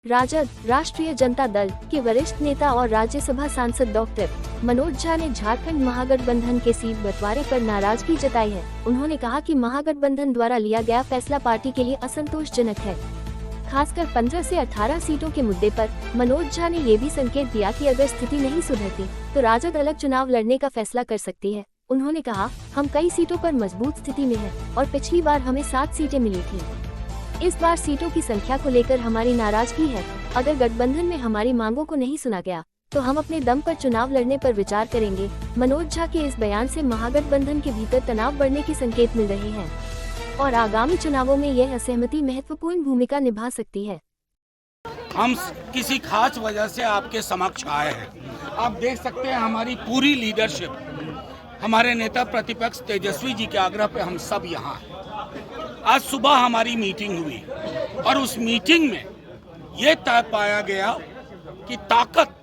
राजद राष्ट्रीय जनता दल के वरिष्ठ नेता और राज्यसभा सांसद डॉक्टर मनोज झा ने झारखंड महागठबंधन के सीट बंटवारे पर नाराजगी जताई है। उन्होंने कहा कि महागठबंधन द्वारा लिया गया फैसला पार्टी के लिए असंतोषजनक है। खासकर 15 से 18 सीटों के मुद्दे पर मनोज झा ने ये भी संकेत दिया कि अगर स्थिति नहीं सुधरती तो राजद अलग चुनाव लड़ने का फैसला कर सकती है। उन्होंने कहा, हम कई सीटों पर मजबूत स्थिति में हैं और पिछली बार हमें 7 सीटें मिली थी। इस बार सीटों की संख्या को लेकर हमारी नाराजगी है। अगर गठबंधन में हमारी मांगों को नहीं सुना गया तो हम अपने दम पर चुनाव लड़ने पर विचार करेंगे। मनोज झा के इस बयान से महागठबंधन के भीतर तनाव बढ़ने के संकेत मिल रहे हैं और आगामी चुनावों में यह असहमति महत्वपूर्ण भूमिका निभा सकती है। हम किसी खास वजह से आपके समक्ष आए हैं। आप देख सकते हैं हमारी पूरी लीडरशिप, हमारे नेता प्रतिपक्ष तेजस्वी जी के आग्रह पे हम सब यहाँ हैं। आज सुबह हमारी मीटिंग हुई और उस मीटिंग में ये तय पाया गया कि ताकत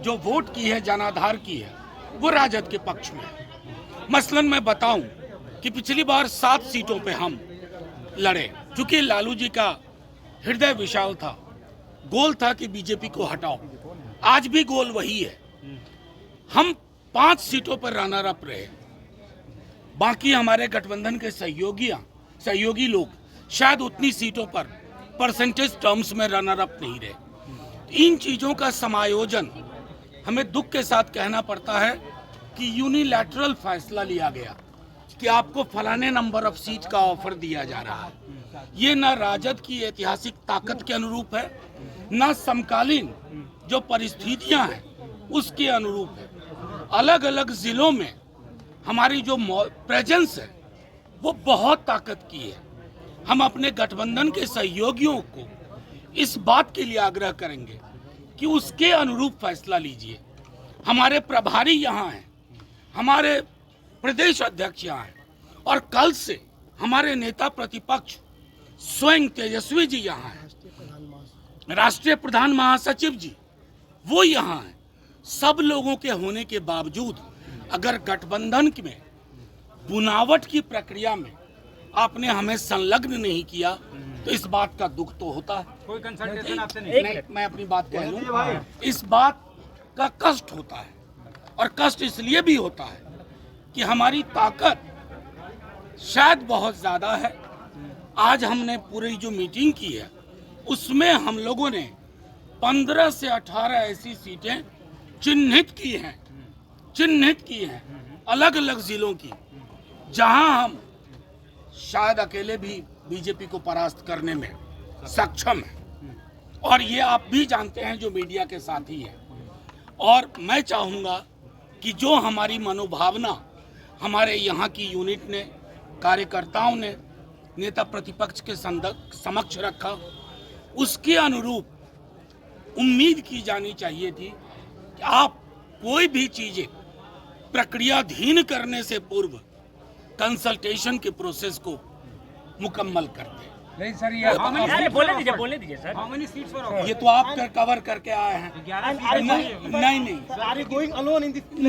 जो वोट की है, जनाधार की है, वो राजद के पक्ष में है। मसलन मैं बताऊं कि पिछली बार 7 सीटों पे हम लड़े। चूंकि लालू जी का हृदय विशाल था, गोल था कि बीजेपी को हटाओ। आज भी गोल वही है। हम 5 सीटों पर रनर अप रहे। बाकी हमारे गठबंधन के सहयोगी लोग शायद उतनी सीटों पर परसेंटेज टर्म्स में रनर अप नहीं रहे। इन चीजों का समायोजन हमें दुख के साथ कहना पड़ता है कि यूनिलैटरल फैसला लिया गया कि आपको फलाने नंबर ऑफ सीट का ऑफर दिया जा रहा है। ये न राजद की ऐतिहासिक ताकत के अनुरूप है, न समकालीन जो परिस्थितियां हैं उसके अनुरूप है। अलग अलग जिलों में हमारी जो प्रेजेंस है वो बहुत ताकत की है। हम अपने गठबंधन के सहयोगियों को इस बात के लिए आग्रह करेंगे कि उसके अनुरूप फैसला लीजिए। हमारे प्रभारी यहाँ हैं, हमारे प्रदेश अध्यक्ष यहाँ हैं और कल से हमारे नेता प्रतिपक्ष स्वयं तेजस्वी जी यहाँ हैं, राष्ट्रीय प्रधान महासचिव जी वो यहाँ हैं। सब लोगों के होने के बावजूद अगर गठबंधन में बुनावट की प्रक्रिया में आपने हमें संलग्न नहीं किया तो इस बात का दुख तो होता है। कोई कंसल्टेशन आपसे नहीं। मैं अपनी बात कह लूं, इस बात का कष्ट होता है और कष्ट इसलिए भी होता है कि हमारी ताकत शायद बहुत ज्यादा है। आज हमने पूरी जो मीटिंग की है उसमें हम लोगों ने 15 से 18 ऐसी सीटें चिन्हित की हैं अलग अलग जिलों की, जहां हम शायद अकेले भी बीजेपी को परास्त करने में सक्षम हैं। और ये आप भी जानते हैं जो मीडिया के साथी हैं। और मैं चाहूंगा कि जो हमारी मनोभावना हमारे यहाँ की यूनिट ने, कार्यकर्ताओं ने नेता प्रतिपक्ष के समक्ष रखा, उसके अनुरूप उम्मीद की जानी चाहिए थी कि आप कोई भी चीजें प्रक्रियाधीन करने से पूर्व कंसल्टेशन के प्रोसेस को मुकम्मल करते। नहीं सर, ये बोलने दीजिए sir. How many seats for ये तो आप कवर करके आए हैं।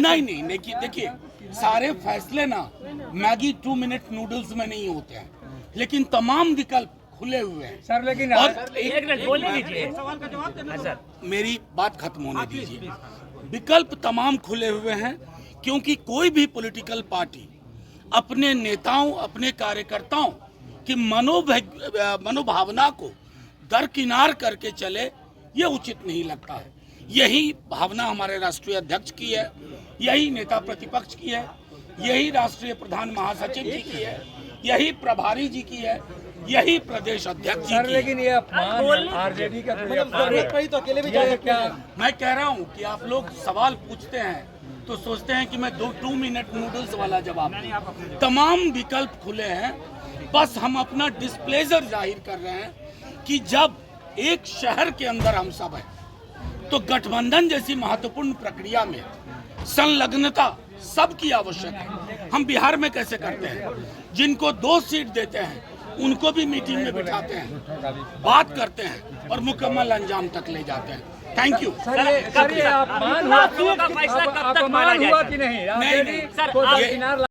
नहीं, देखिए सारे फैसले ना मैगी 2 मिनट नूडल्स में नहीं होते हैं, लेकिन तमाम विकल्प खुले हुए हैं सर। लेकिन एक मिनट बोलने दीजिए, सवाल का जवाब देना सर। मेरी बात खत्म होने दीजिए। विकल्प तमाम खुले हुए हैं क्योंकि कोई भी पॉलिटिकल पार्टी अपने नेताओं, अपने कार्यकर्ताओं की मनोभावना को दरकिनार करके चले, ये उचित नहीं लगता है। यही भावना हमारे राष्ट्रीय अध्यक्ष की है, यही नेता प्रतिपक्ष की है, यही राष्ट्रीय प्रधान महासचिव जी की है, यही प्रभारी जी की है, यही प्रदेश अध्यक्ष जी की। लेकिन ये अपमान आरजेडी का तो अकेले भी जाए क्या? मैं कह रहा हूँ कि आप लोग सवाल पूछते हैं तो सोचते हैं कि मैं 2 मिनट नूडल्स वाला जवाब दूं। तमाम विकल्प खुले हैं, बस हम अपना डिस्प्लेजर जाहिर कर रहे हैं कि जब एक शहर के अंदर हम सब हैं तो गठबंधन जैसी महत्वपूर्ण प्रक्रिया में संलग्नता सबकी आवश्यक है। हम बिहार में कैसे करते हैं, जिनको 2 सीट देते हैं उनको भी मीटिंग में बिठाते हैं, बात करते हैं और मुकम्मल अंजाम तक ले जाते हैं। Thank you sir. अपमान हुआ कि नहीं? नहीं,